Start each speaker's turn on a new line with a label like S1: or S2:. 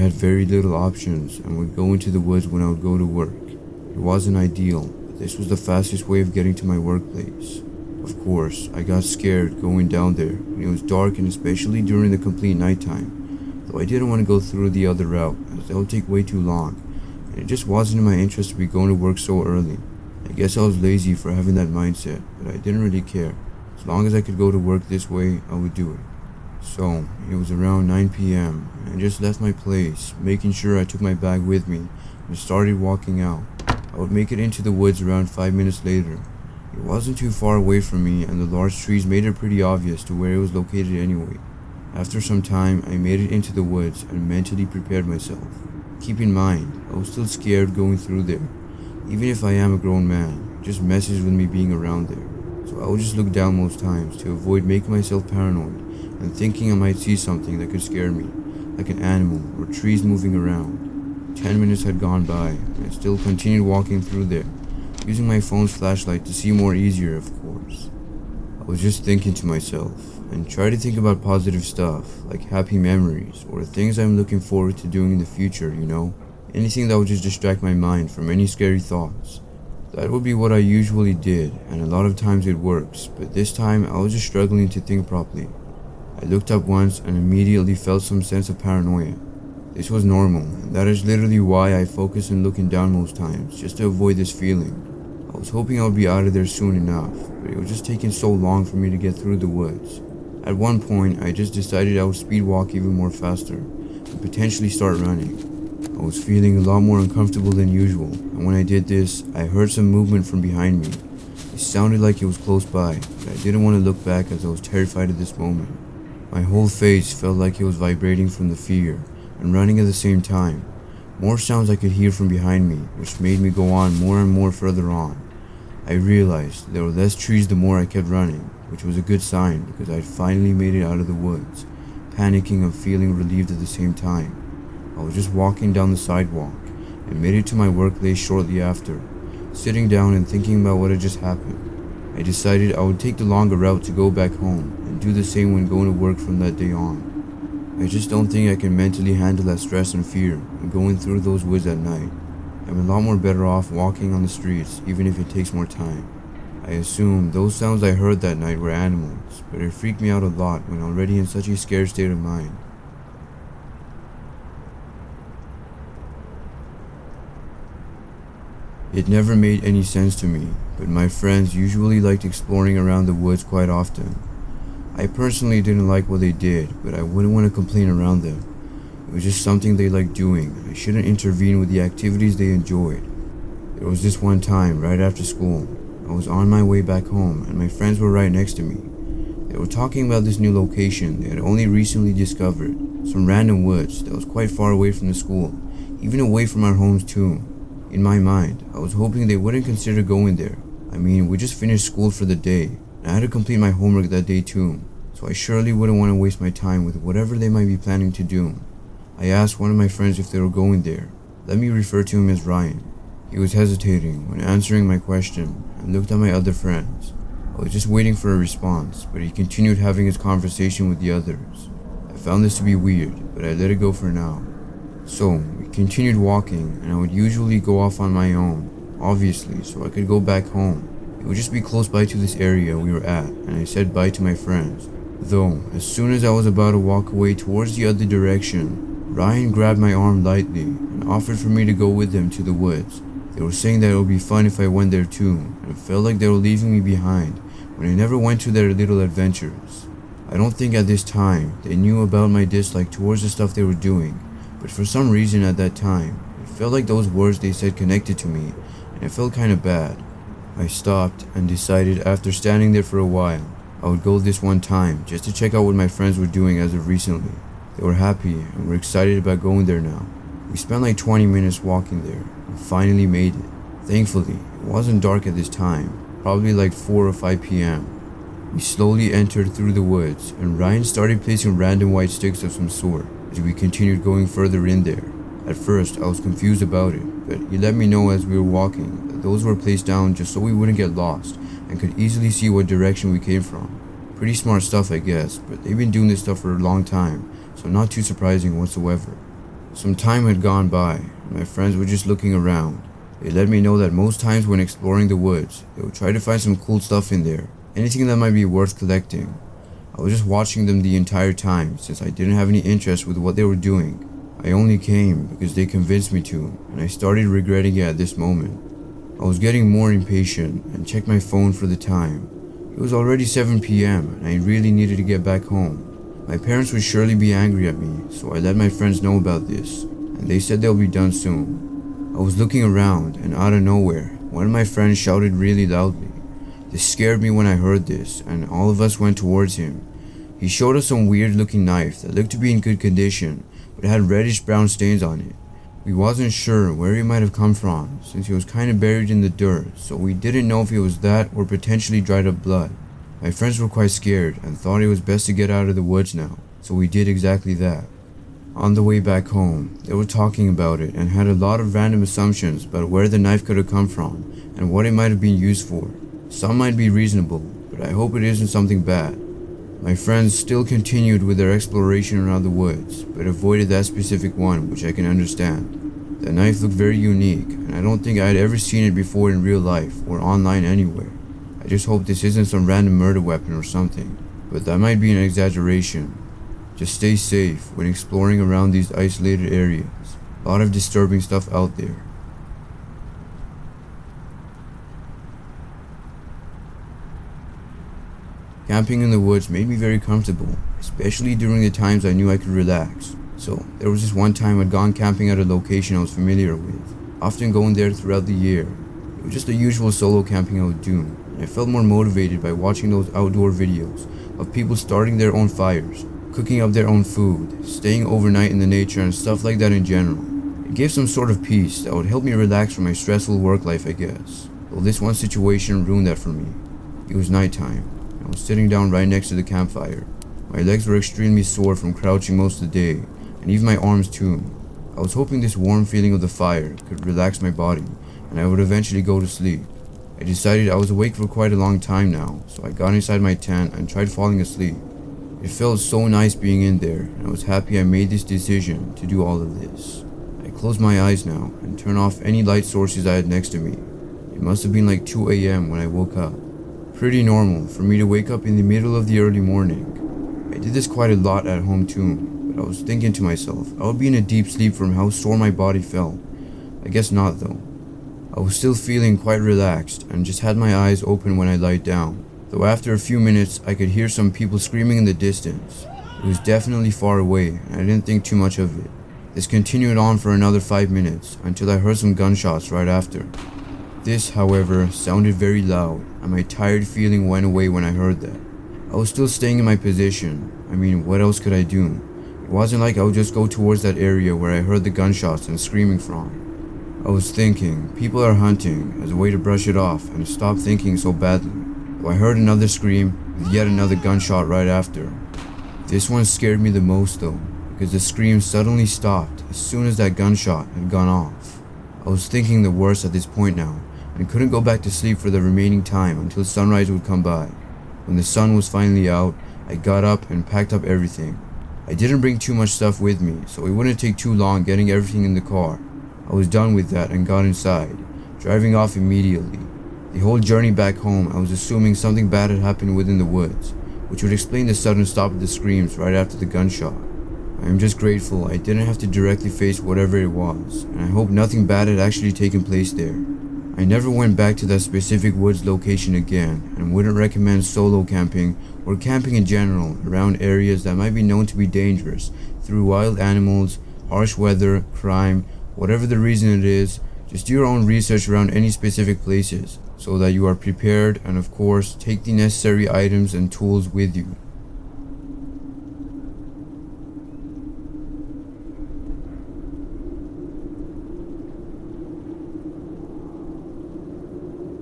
S1: had very little options and would go into the woods when I would go to work. It wasn't ideal, but this was the fastest way of getting to my workplace. Of course, I got scared going down there when it was dark and especially during the complete nighttime, though I didn't want to go through the other route as that would take way too long, and it just wasn't in my interest to be going to work so early. I guess I was lazy for having that mindset, but I didn't really care. As long as I could go to work this way, I would do it. So, it was around 9 p.m. and I just left my place, making sure I took my bag with me and started walking out. I would make it into the woods around 5 minutes later. It wasn't too far away from me and the large trees made it pretty obvious to where it was located anyway. After some time, I made it into the woods and mentally prepared myself. Keep in mind, I was still scared going through there. Even if I am a grown man, it just messes with me being around there. So I would just look down most times to avoid making myself paranoid and thinking I might see something that could scare me, like an animal or trees moving around. 10 minutes had gone by and I still continued walking through there, using my phone's flashlight to see more easier, of course. I was just thinking to myself and try to think about positive stuff like happy memories or things I'm looking forward to doing in the future, anything that would just distract my mind from any scary thoughts. That would be what I usually did, and a lot of times it works, but this time I was just struggling to think properly. I looked up once and immediately felt some sense of paranoia. This was normal, and that is literally why I focus on looking down most times, just to avoid this feeling. I was hoping I would be out of there soon enough, but it was just taking so long for me to get through the woods. At one point, I just decided I would speed walk even more faster, and potentially start running. I was feeling a lot more uncomfortable than usual, and when I did this, I heard some movement from behind me. It sounded like it was close by, but I didn't want to look back as I was terrified at this moment. My whole face felt like it was vibrating from the fear, and running at the same time. More sounds I could hear from behind me, which made me go on more and more further on. I realized there were less trees the more I kept running, which was a good sign because I had finally made it out of the woods, panicking and feeling relieved at the same time. I was just walking down the sidewalk and made it to my workplace shortly after, sitting down and thinking about what had just happened. I decided I would take the longer route to go back home and do the same when going to work from that day on. I just don't think I can mentally handle that stress and fear when going through those woods at night. I'm a lot more better off walking on the streets even if it takes more time. I assume those sounds I heard that night were animals, but it freaked me out a lot when already in such a scared state of mind. It never made any sense to me, but my friends usually liked exploring around the woods quite often. I personally didn't like what they did, but I wouldn't want to complain around them. It was just something they liked doing. I shouldn't intervene with the activities they enjoyed. There was this one time, right after school, I was on my way back home and my friends were right next to me. They were talking about this new location they had only recently discovered, some random woods that was quite far away from the school, even away from our homes too. In my mind, I was hoping they wouldn't consider going there. I mean, we just finished school for the day, and I had to complete my homework that day too, so I surely wouldn't want to waste my time with whatever they might be planning to do. I asked one of my friends if they were going there. Let me refer to him as Ryan. He was hesitating when answering my question and looked at my other friends. I was just waiting for a response, but he continued having his conversation with the others. I found this to be weird, but I let it go for now. So, we continued walking, and I would usually go off on my own, obviously, so I could go back home. It would just be close by to this area we were at, and I said bye to my friends. Though, as soon as I was about to walk away towards the other direction, Ryan grabbed my arm lightly and offered for me to go with them to the woods. They were saying that it would be fun if I went there too, and it felt like they were leaving me behind when I never went to their little adventures. I don't think at this time they knew about my dislike towards the stuff they were doing, but for some reason at that time, it felt like those words they said connected to me, and it felt kinda bad. I stopped and decided after standing there for a while, I would go this one time just to check out what my friends were doing as of recently. They were happy and were excited about going there now. We spent like 20 minutes walking there and finally made it. Thankfully, it wasn't dark at this time, probably like 4 or 5 p.m. We slowly entered through the woods and Ryan started placing random white sticks of some sort as we continued going further in there. At first, I was confused about it, but he let me know as we were walking that those were placed down just so we wouldn't get lost and could easily see what direction we came from. Pretty smart stuff, I guess, but they've been doing this stuff for a long time, so not too surprising whatsoever. Some time had gone by, and my friends were just looking around. They let me know that most times when exploring the woods, they would try to find some cool stuff in there, anything that might be worth collecting. I was just watching them the entire time since I didn't have any interest with what they were doing. I only came because they convinced me to, and I started regretting it at this moment. I was getting more impatient and checked my phone for the time. It was already 7 p.m. and I really needed to get back home. My parents would surely be angry at me, so I let my friends know about this, and they said they'll be done soon. I was looking around, and out of nowhere, one of my friends shouted really loudly. This scared me when I heard this, and all of us went towards him. He showed us some weird looking knife that looked to be in good condition, but had reddish brown stains on it. We wasn't sure where he might have come from, since he was kinda buried in the dirt, so we didn't know if it was that or potentially dried up blood. My friends were quite scared and thought it was best to get out of the woods now, so we did exactly that. On the way back home, they were talking about it and had a lot of random assumptions about where the knife could have come from and what it might have been used for. Some might be reasonable, but I hope it isn't something bad. My friends still continued with their exploration around the woods, but avoided that specific one, which I can understand. The knife looked very unique, and I don't think I had ever seen it before in real life or online anywhere. I just hope this isn't some random murder weapon or something, but that might be an exaggeration. Just stay safe when exploring around these isolated areas. A lot of disturbing stuff out there. Camping in the woods made me very comfortable, especially during the times I knew I could relax. So, there was this one time I'd gone camping at a location I was familiar with, often going there throughout the year. It was just the usual solo camping I would do, and I felt more motivated by watching those outdoor videos of people starting their own fires, cooking up their own food, staying overnight in the nature and stuff like that in general. It gave some sort of peace that would help me relax from my stressful work life, I guess. Though this one situation ruined that for me. It was nighttime. I was sitting down right next to the campfire. My legs were extremely sore from crouching most of the day, and even my arms too. I was hoping this warm feeling of the fire could relax my body, and I would eventually go to sleep. I decided I was awake for quite a long time now, so I got inside my tent and tried falling asleep. It felt so nice being in there, and I was happy I made this decision to do all of this. I closed my eyes now and turned off any light sources I had next to me. It must have been like 2 a.m. when I woke up. Pretty normal for me to wake up in the middle of the early morning. I did this quite a lot at home too, but I was thinking to myself, I would be in a deep sleep from how sore my body felt. I guess not though. I was still feeling quite relaxed and just had my eyes open when I lied down, though after a few minutes I could hear some people screaming in the distance. It was definitely far away and I didn't think too much of it. This continued on for another 5 minutes until I heard some gunshots right after. This, however, sounded very loud, and my tired feeling went away when I heard that. I was still staying in my position. I mean, what else could I do? It wasn't like I would just go towards that area where I heard the gunshots and screaming from. I was thinking, people are hunting, as a way to brush it off and stop thinking so badly. So I heard another scream, with yet another gunshot right after. This one scared me the most though, because the scream suddenly stopped as soon as that gunshot had gone off. I was thinking the worst at this point now, and couldn't go back to sleep for the remaining time until sunrise would come by. When the sun was finally out, I got up and packed up everything. I didn't bring too much stuff with me, so it wouldn't take too long getting everything in the car. I was done with that and got inside, driving off immediately. The whole journey back home, I was assuming something bad had happened within the woods, which would explain the sudden stop of the screams right after the gunshot. I am just grateful I didn't have to directly face whatever it was, and I hope nothing bad had actually taken place there. I never went back to that specific woods location again, and wouldn't recommend solo camping or camping in general around areas that might be known to be dangerous through wild animals, harsh weather, crime, whatever the reason it is. Just do your own research around any specific places so that you are prepared, and of course take the necessary items and tools with you.